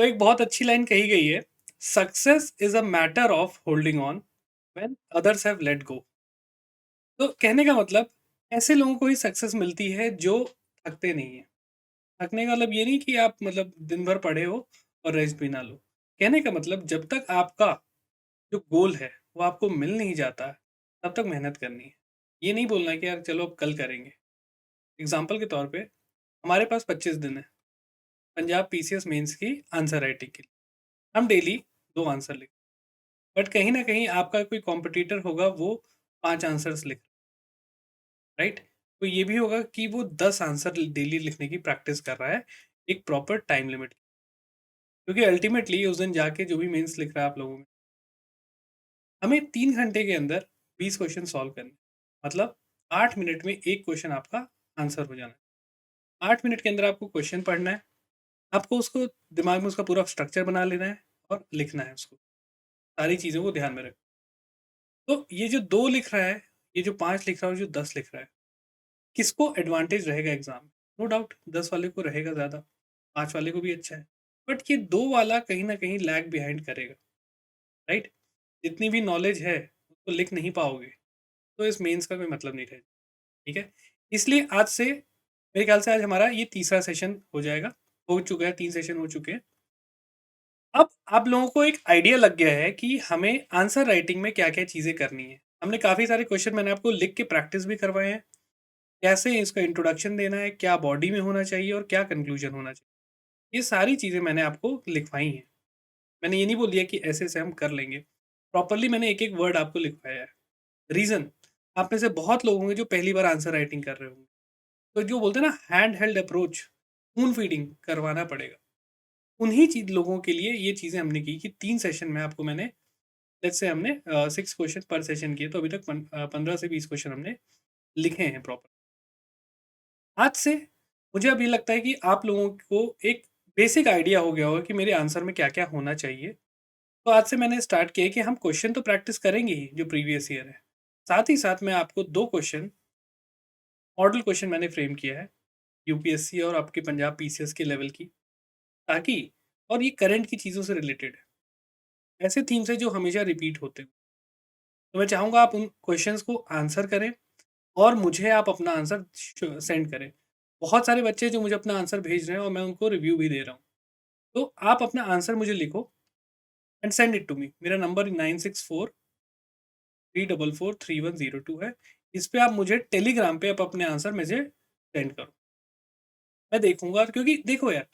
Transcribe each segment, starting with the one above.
तो एक बहुत अच्छी लाइन कही गई है, success is a matter of holding on when others have let go. तो कहने का मतलब, ऐसे लोगों को ही सक्सेस मिलती है जो थकते नहीं है। थकने का मतलब ये नहीं कि आप मतलब दिन भर पड़े हो और रेस्ट भी ना लो। कहने का मतलब, जब तक आपका जो गोल है वो आपको मिल नहीं जाता है, तब तक मेहनत करनी है। ये नहीं बोलना है कि यार चलो अब कल करेंगे। एग्जाम्पल के तौर पे, हमारे पास 25 दिन है पंजाब पीसीएस मेंस की आंसर राइटिंग के लिए। हम डेली 2 आंसर लिख, बट कहीं ना कहीं आपका कोई कॉम्पिटिटर होगा, वो 5 आंसर्स लिख, राइट। तो ये भी होगा कि वो 10 आंसर डेली लिखने की प्रैक्टिस कर रहा है, एक प्रॉपर टाइम लिमिट। क्योंकि अल्टीमेटली उस दिन जाके जो भी मेंस लिख रहा है आप लोगों में, हमें 3 घंटे के अंदर 20 क्वेश्चन सॉल्व करने, मतलब 8 मिनट में एक क्वेश्चन आपका आंसर हो जाना है। 8 मिनट के अंदर आपको क्वेश्चन पढ़ना है, आपको उसको दिमाग में उसका पूरा स्ट्रक्चर बना लेना है और लिखना है उसको, सारी चीज़ों को ध्यान में रख। तो ये जो 2 लिख रहा है, ये जो 5 लिख रहा है और जो 10 लिख रहा है, किसको एडवांटेज रहेगा एग्जाम में? नो डाउट 10 वाले को रहेगा ज़्यादा, 5 वाले को भी अच्छा है। बट ये 2 वाला कहीं ना कहीं लैग बिहाइंड करेगा, राइट। जितनी भी नॉलेज है उसको लिख नहीं पाओगे, तो इस मेंस का कोई मतलब नहीं रहेगा। ठीक है, इसलिए आज से मेरे ख्याल से आज हमारा ये तीसरा सेशन हो जाएगा, हो चुका है, 3 सेशन हो चुके हैं। अब आप लोगों को एक आइडिया लग गया है कि हमें आंसर राइटिंग में क्या क्या चीज़ें करनी है। हमने काफ़ी सारे क्वेश्चन मैंने आपको लिख के प्रैक्टिस भी करवाए हैं, कैसे इसका इंट्रोडक्शन देना है, क्या बॉडी में होना चाहिए और क्या कंक्लूजन होना चाहिए, ये सारी चीज़ें मैंने आपको लिखवाई हैं। मैंने ये नहीं बोल दिया कि ऐसे से हम कर लेंगे, प्रॉपरली मैंने एक एक वर्ड आपको लिखवाया है। रीज़न, आप में से बहुत लोग होंगे जो पहली बार आंसर राइटिंग कर रहे होंगे, तो जो बोलते हैं ना hand held approach, spoon feeding करवाना पड़ेगा। उन्हीं चीज लोगों के लिए ये चीज़ें हमने की कि 3 सेशन में आपको मैंने, लेट्स से हमने 6 क्वेश्चन पर सेशन किए, तो अभी तक 15 से 20 क्वेश्चन हमने लिखे हैं प्रॉपर। आज से मुझे अब ये लगता है कि आप लोगों को एक बेसिक आइडिया हो गया होगा कि मेरे आंसर में क्या क्या होना चाहिए। तो आज से मैंने स्टार्ट किया है कि हम क्वेश्चन तो प्रैक्टिस करेंगे ही जो प्रीवियस ईयर है, साथ ही साथ मैं आपको 2 क्वेश्चन, मॉडल क्वेश्चन मैंने फ्रेम किया है, यूपीएससी और आपके पंजाब पीसीएस के लेवल की, ताकि, और ये करंट की चीज़ों से रिलेटेड है, ऐसे थीम्स है जो हमेशा रिपीट होते हैं। तो मैं चाहूँगा आप उन क्वेश्चंस को आंसर करें और मुझे आप अपना आंसर सेंड करें। बहुत सारे बच्चे जो मुझे अपना आंसर भेज रहे हैं और मैं उनको रिव्यू भी दे रहा हूँ। तो आप अपना आंसर मुझे लिखो and send it to me. मेरा नंबर 9643443102 है। इस पे आप मुझे टेलीग्राम पे आप अपने आंसर मुझे सेंड करो, मैं देखूंगा। क्योंकि देखो यार,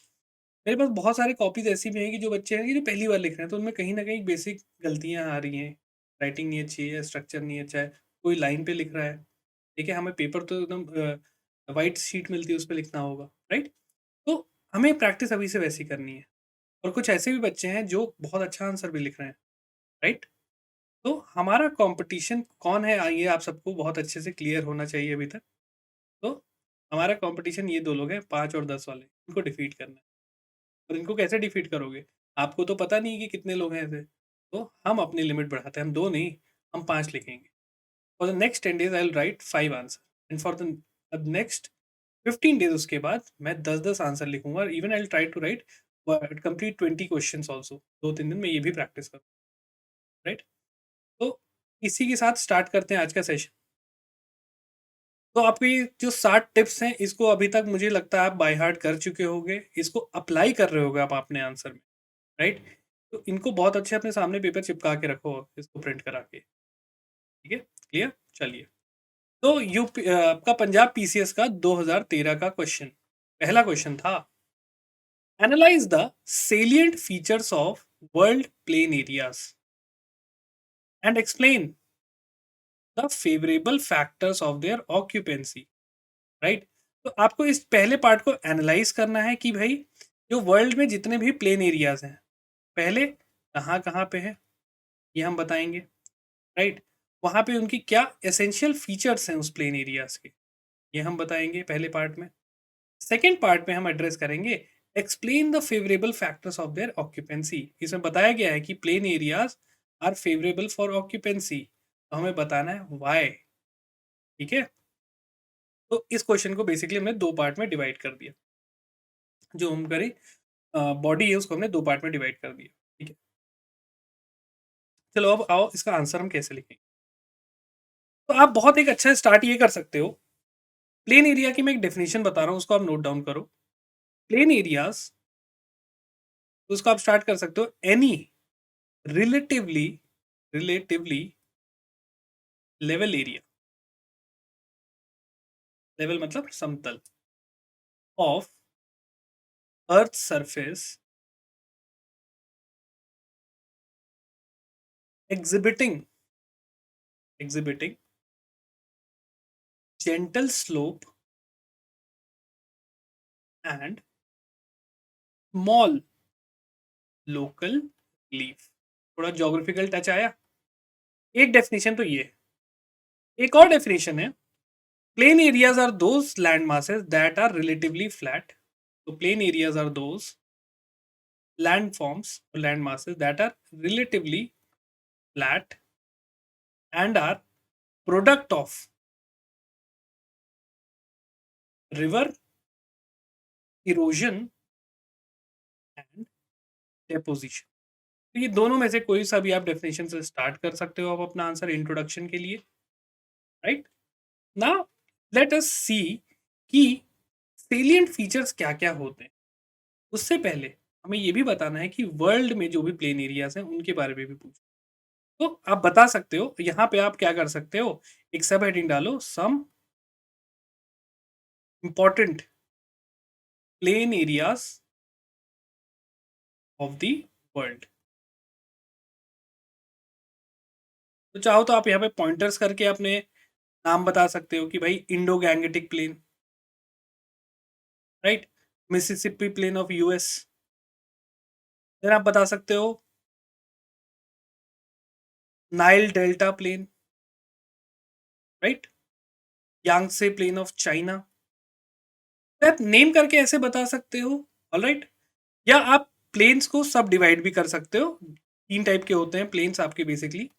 मेरे पास बहुत सारे कॉपीज ऐसी भी हैं कि जो बच्चे हैं कि जो पहली बार लिख रहे हैं, तो उनमें कहीं ना कहीं बेसिक गलतियां आ रही हैं, राइटिंग नहीं अच्छी है, स्ट्रक्चर नहीं अच्छा है, कोई लाइन पे लिख रहा है। ठीक है, हमें पेपर तो एकदम वाइट शीट मिलती है, उस पर लिखना होगा, राइट। तो हमें प्रैक्टिस अभी से वैसी करनी है। और कुछ ऐसे भी बच्चे हैं जो बहुत अच्छा आंसर भी लिख रहे हैं, राइट। तो हमारा कंपटीशन कौन है, ये आप सबको बहुत अच्छे से क्लियर होना चाहिए अभी तक। तो हमारा कंपटीशन ये 2 लोग हैं, 5 और 10 वाले, इनको डिफीट करना है। और इनको कैसे डिफीट करोगे? आपको तो पता नहीं कि कितने लोग हैं ऐसे। तो हम अपनी लिमिट बढ़ाते हैं, हम 2 नहीं, हम 5 लिखेंगे। For the next 10 days I will write 5 answer and for the next 15 days उसके बाद मैं 10-10 आंसर लिखूँगा। Even I will try to write complete 20 questions also. 2-3 दिन में ये भी प्रैक्टिस करूँ, राइट? तो इसी के साथ स्टार्ट करते हैं आज का सेशन। तो आपकी जो 60 टिप्स हैं, इसको अभी तक मुझे लगता है आप बाय हार्ट कर चुके होंगे। इसको अप्लाई कर रहे होगे आप अपने आंसर में, राइट? तो इनको बहुत अच्छे अपने सामने पेपर चिपका के रखो, इसको प्रिंट करा के। ठीक है? क्लियर? चलिए। तो आपका पंजाब पीसीएस का 2013 का क्वेश्चन, पहला क्वेश्चन था, analyse the salient features of world plain areas and explain the favourable factors of their occupancy. Right. तो आपको इस पहले पार्ट को एनालाइज करना है कि भाई, जो वर्ल्ड में जितने भी प्लेन एरियाज हैं, पहले कहाँ कहाँ पे है, ये हम बताएंगे, राइट। वहाँ पे उनकी क्या एसेंशियल फीचर्स हैं उस प्लेन एरियाज के, ये हम बताएंगे पहले पार्ट में। सेकेंड पार्ट में हम एड्रेस करेंगे, explain the favourable factors of their occupancy. इसमें बताया गया है कि plain areas are favourable for occupancy, तो हमें बताना है वाई। ठीक है। तो इस क्वेश्चन को बेसिकली हमने 2 पार्ट में डिवाइड कर दिया, जो हम करें बॉडी है उसको हमने 2 पार्ट में डिवाइड कर दिया, ठीक है? चलो अब आओ इसका आंसर हम कैसे लिखेंगे? तो आप बहुत एक अच्छा स्टार्ट ये कर सकते हो, प्लेन एरिया की मैं एक डेफिनिशन बता रहा हूँ, उसको आप नोट डाउन करो। प्लेन एरियाज़, तो उसको आप स्टार्ट कर सकते हो, any relatively relatively level area, level मतलब समतल, of earth surface exhibiting exhibiting gentle slope and small local relief। थोड़ा जोग्राफिकल टच आया। एक डेफिनेशन तो ये है। एक और डेफिनेशन है, plain areas are those land masses that are relatively flat। तो plain areas are those land forms और land masses that are relatively flat and are product of river erosion and deposition। तो ये दोनों में से कोई सा भी आप डेफिनेशन से स्टार्ट कर सकते हो आप अपना आंसर इंट्रोडक्शन के लिए, राइट? नाउ लेट अस सी कि सेलिएंट फीचर्स क्या-क्या होते हैं। उससे पहले हमें ये भी बताना है कि वर्ल्ड में जो भी प्लेन एरियाज़ हैं उनके बारे में भी पूछना। तो आप बता सकते हो, यहाँ पे आप क्या कर सकते हो, एक सब हेडिंग डालो, some important plain areas of the world. तो चाहो तो आप यहाँ पे पॉइंटर्स करके अपने नाम बता सकते हो कि भाई Indo Gangetic plain, right? Mississippi plain of US. फिर आप बता सकते हो Nile delta plain, right? Yangtze plain of China. तो आप नेम करके ऐसे बता सकते हो, ऑलराइट? या आप प्लेन्स को सब डिवाइड भी कर सकते हो। 3 टाइप के होते हैं प्लेन्स आपके basically,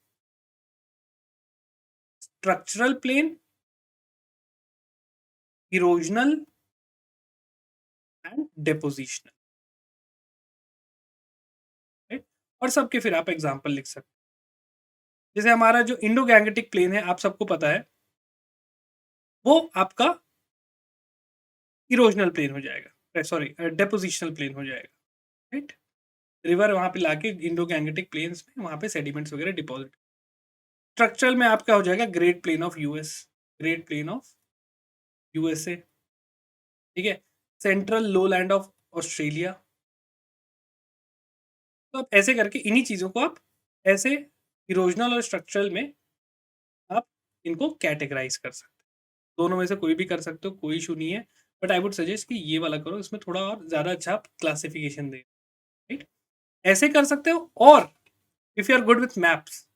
structural plain, erosional and depositional, right? और सबके फिर आप एग्जांपल लिख सकते हो। जैसे हमारा जो इंडो गैंगेटिक प्लेन है, आप सबको पता है, वो आपका इरोजनल प्लेन हो जाएगा, सॉरी डेपोजिशनल प्लेन हो जाएगा, राइट? रिवर वहां पे लाके इंडो गैंगेटिक प्लेन्स में वहां पे सेडिमेंट्स वगैरह डिपॉजिट। स्ट्रक्चरल में आपका हो जाएगा great plain of US, great plain of USA, ठीक है? Central low land of Australia. तो आप ऐसे करके इन्हीं चीज़ों को आप ऐसे इरोजनल और स्ट्रक्चरल में आप इनको कैटेगराइज कर सकते हो। दोनों में से कोई भी कर सकते हो, कोई इशू नहीं है। बट आई वुड सजेस्ट कि ये वाला करो, इसमें थोड़ा और ज़्यादा अच्छा आप क्लासिफिकेशन दे, राइट? ऐसे कर सकते हो। और if you are good with maps,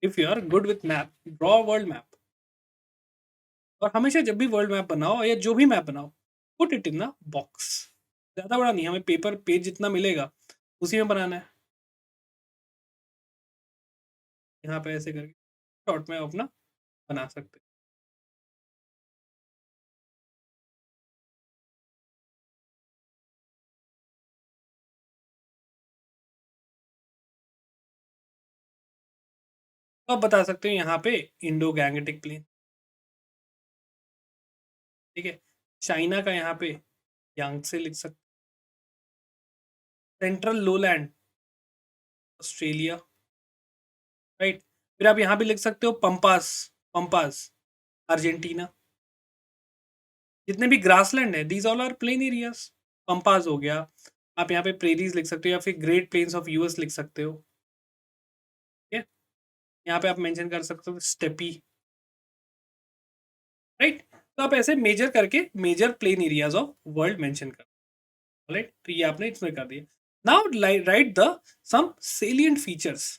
if you are good with map, draw world map. और हमेशा जब भी वर्ल्ड मैप बनाओ या जो भी मैप बनाओ, put it in a box. ज़्यादा बड़ा नहीं, हमें पेपर पेज जितना मिलेगा उसी में बनाना है। यहाँ पे ऐसे करके शॉर्ट में अपना बना सकते हैं। तो आप बता सकते हो यहाँ पे इंडो गैंगेटिक प्लेन, ठीक है? चाइना का यहाँ पे यांगसे लिख सकते, सेंट्रल लोलैंड ऑस्ट्रेलिया, राइट? फिर आप यहाँ भी लिख सकते हो पंपास, पंपास अर्जेंटीना। जितने भी ग्रासलैंड है, these all are plain areas. Pampas हो गया। आप यहाँ पे प्रेरीज लिख सकते हो या फिर ग्रेट प्लेन्स ऑफ यूएस लिख सकते हो, ठीक है? यहाँ पे आप मेंशन कर सकते हो स्टेपी, राइट? तो आप ऐसे मेजर करके major plain areas of world mention कर, राइट? तो ये आपने इसमें कर दिया। Now write the some salient features.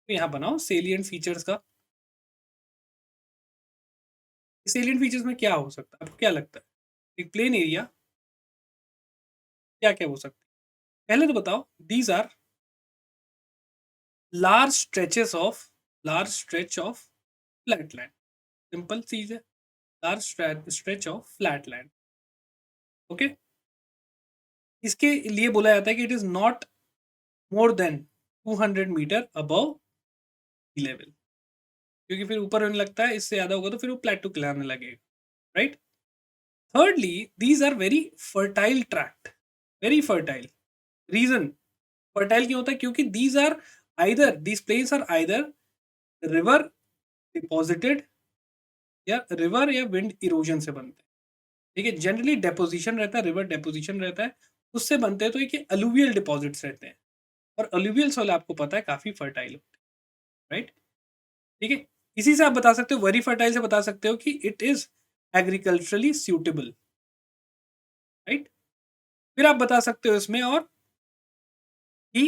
तो यहाँ बनाओ सेलिएंट फीचर्स का। सेलिएंट फीचर्स में क्या हो सकता है, आपको क्या लगता है? एक प्लेन एरिया क्या क्या हो सकता है, पहले तो बताओ। These are large stretches of, large stretch of flat land. Simple चीज है, large stretch of flat land, okay? इसके लिए बोला जाता है कि it is not more than 200 metre above sea level, क्योंकि फिर ऊपर होने लगता है, इससे ज्यादा होगा तो फिर वो प्लेटू कहलाने लगेगा, right. Thirdly, these are very fertile tract, very fertile. Reason fertile क्यों होता है? क्योंकि these plains are either river deposited या रिवर या विंड इरोजन से बनते हैं। ठीक है, जनरली डेपोजिशन रहता है, रिवर डेपोजिशन रहता है, उससे बनते हैं। तो ये अलुवियल डिपॉजिट्स रहते हैं, और अलुवियल सॉइल आपको पता है काफी फर्टाइल होते हैं, राइट। ठीक है, इसी से आप बता सकते हो, वेरी फर्टाइल से बता सकते हो कि it is agriculturally suitable, right. फिर आप बता सकते हो इसमें और कि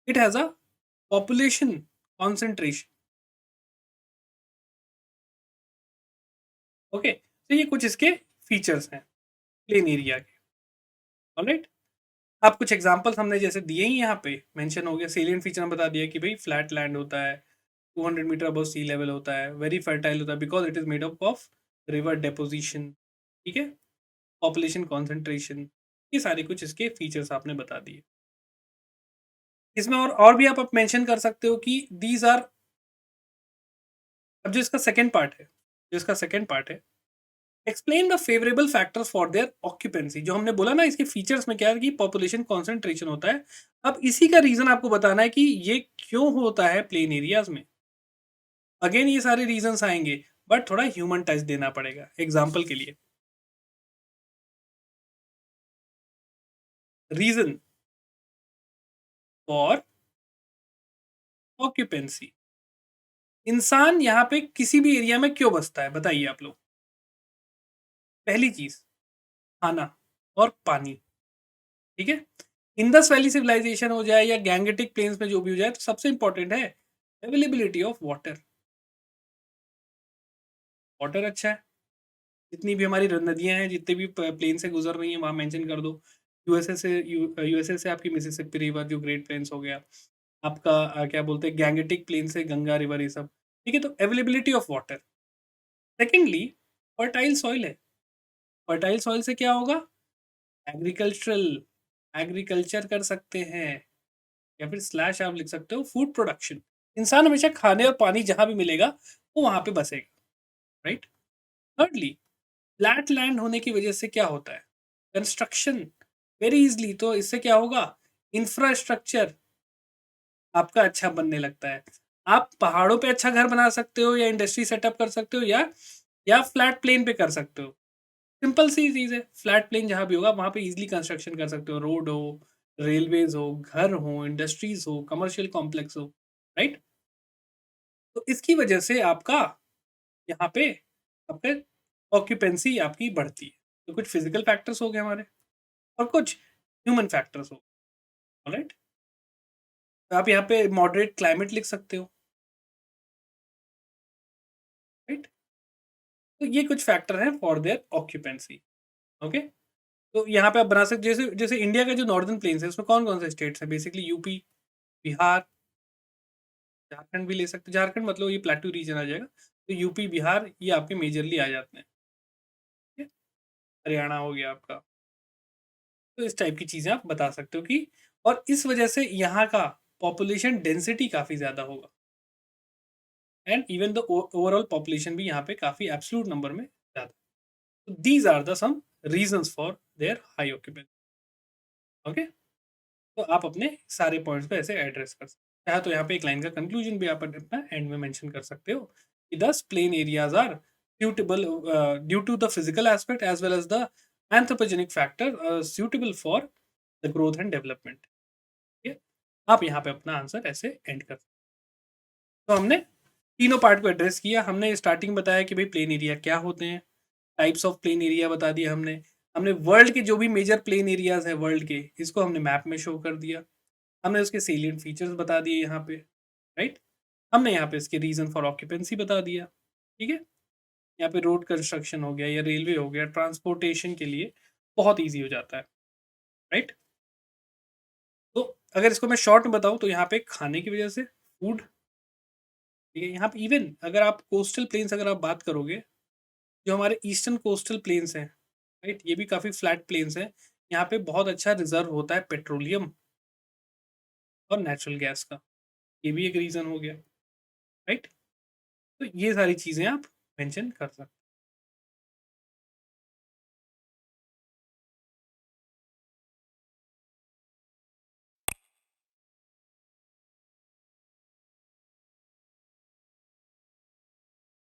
it has a population concentration. Okay, तो ये कुछ इसके फीचर्स हैं प्लेन एरिया के। ऑलराइट, आप कुछ एग्जांपल्स हमने जैसे दिए ही यहाँ पे मेंशन हो गया। सेलियंट फीचर हम बता दिया कि भाई फ्लैट लैंड होता है, 200 मीटर अबव सी लेवल होता है, वेरी फर्टाइल होता है because it is made up of river deposition. ठीक है, पॉपुलेशन कॉन्सेंट्रेशन, ये सारे कुछ इसके फीचर्स आपने बता दिए। इसमें और भी आप मेंशन कर सकते हो कि दीज आर, अब जो इसका सेकेंड पार्ट है, explain the favourable factors for their occupancy. जो हमने बोला ना, इसके फीचर्स में क्या है कि पॉपुलेशन कॉन्सेंट्रेशन होता है। अब इसी का रीजन आपको बताना है कि ये क्यों होता है प्लेन एरियाज में। अगेन ये सारे रीजंस आएंगे, बट थोड़ा ह्यूमन टच देना पड़ेगा। एग्जाम्पल के लिए, रीजन फॉर ऑक्यूपेंसी, इंसान यहाँ पे किसी भी एरिया में क्यों बसता है, बताइए आप लोग। पहली चीज, खाना और पानी। ठीक है, इंडस वैली सिविलाइजेशन हो जाए या गैंगेटिक प्लेन्स में जो भी हो जाए, तो सबसे इंपॉर्टेंट है अवेलेबिलिटी ऑफ वाटर। वाटर अच्छा है, जितनी भी हमारी नदियां हैं, जितने भी प्लेन से गुजर रही हैं, वहां मेंशन कर दो। यूएसए से आपकी मिसिसिपी रिवर जो ग्रेट प्लेन्स हो गया, आपका क्या बोलते हैं, गैंगेटिक प्लेन से गंगा रिवर, ये सब। ठीक है, तो availability of water. Secondly, fertile soil है। फर्टाइल सॉइल से क्या होगा, एग्रीकल्चरल, एग्रीकल्चर कर सकते हैं, या फिर स्लैश आप लिख सकते हो फूड प्रोडक्शन। इंसान हमेशा खाने और पानी जहां भी मिलेगा वो वहां पे बसेगा, राइट। थर्डली, फ्लैट लैंड होने की वजह से क्या होता है, कंस्ट्रक्शन वेरी इजली। तो इससे क्या होगा, इंफ्रास्ट्रक्चर आपका अच्छा बनने लगता है। आप पहाड़ों पे अच्छा घर बना सकते हो, या इंडस्ट्री सेटअप कर सकते हो, या फ्लैट प्लेन पे कर सकते हो। सिंपल सी चीज है, फ्लैट प्लेन जहां भी होगा वहां पे इजीली कंस्ट्रक्शन कर सकते हो। रोड हो, रेलवेज हो, घर हो, इंडस्ट्रीज हो, कमर्शियल कॉम्प्लेक्स हो, राइट। तो इसकी वजह से आपका यहाँ पे आपके ऑक्यूपेंसी आपकी बढ़ती है। तो कुछ फिजिकल फैक्टर्स हो गए हमारे, और कुछ ह्यूमन फैक्टर्स हो, राइट। तो आप यहाँ पे मॉडरेट क्लाइमेट लिख सकते हो, राइट। तो ये कुछ फैक्टर हैं फॉर देयर ऑक्यूपेंसी। ओके, तो यहाँ पे आप बना सकते, जैसे जैसे इंडिया का जो नॉर्दर्न प्लेन्स है उसमें कौन कौन से स्टेट्स हैं, बेसिकली यूपी, बिहार, झारखंड भी ले सकते हैं। झारखंड मतलब ये प्लेटू रीजन आ जाएगा, तो यूपी बिहार ये आपके मेजरली आ जाते हैं। ठीक है? हरियाणा हो गया आपका। तो इस टाइप की चीजें आप बता सकते हो कि, और इस वजह से यहाँ का पॉपुलेशन डेंसिटी काफी ज्यादा होगा, and even the overall population भी यहाँ पे काफी एब्सोल्यूट नंबर में ज्यादा। तो these are the some reasons for their high occupancy. Okay, तो आप अपने सारे पॉइंट्स को ऐसे एड्रेस कर सकते हो। चाहे तो यहाँ पे एक लाइन का कंक्लूजन भी आप अपना एंड में मेंशन कर सकते हो कि these plain areas are suitable due to the physical aspect as well as the anthropogenic factor suitable for the growth and development। ठीक है, आप यहाँ पे अपना आंसर ऐसे एंड कर। तो हमने तीनों पार्ट को एड्रेस किया। हमने स्टार्टिंग बताया कि भाई प्लेन एरिया क्या होते हैं, टाइप्स ऑफ प्लेन एरिया बता दिया हमने। हमने वर्ल्ड के जो भी मेजर प्लेन एरियाज हैं वर्ल्ड के, इसको हमने मैप में शो कर दिया। हमने उसके सेलियंट फीचर्स बता दिए यहाँ पे, राइट। हमने यहाँ पे इसके रीजन फॉर ऑक्यूपेंसी बता दिया। ठीक है, यहाँ पे रोड कंस्ट्रक्शन हो गया या रेलवे हो गया, ट्रांसपोर्टेशन के लिए बहुत ईजी हो जाता है, राइट। तो अगर इसको मैं शॉर्ट में बताऊँ तो यहाँ पे खाने की वजह से फूड। ठीक है, यहाँ पे इवन अगर आप कोस्टल प्लेन्स अगर आप बात करोगे, जो हमारे ईस्टर्न कोस्टल प्लेन्स हैं, राइट, ये भी काफ़ी फ्लैट प्लेन्स हैं। यहाँ पे बहुत अच्छा रिज़र्व होता है पेट्रोलियम और नेचुरल गैस का। ये भी एक रीज़न हो गया, राइट? तो ये सारी चीज़ें आप मेंशन कर सकते हैं।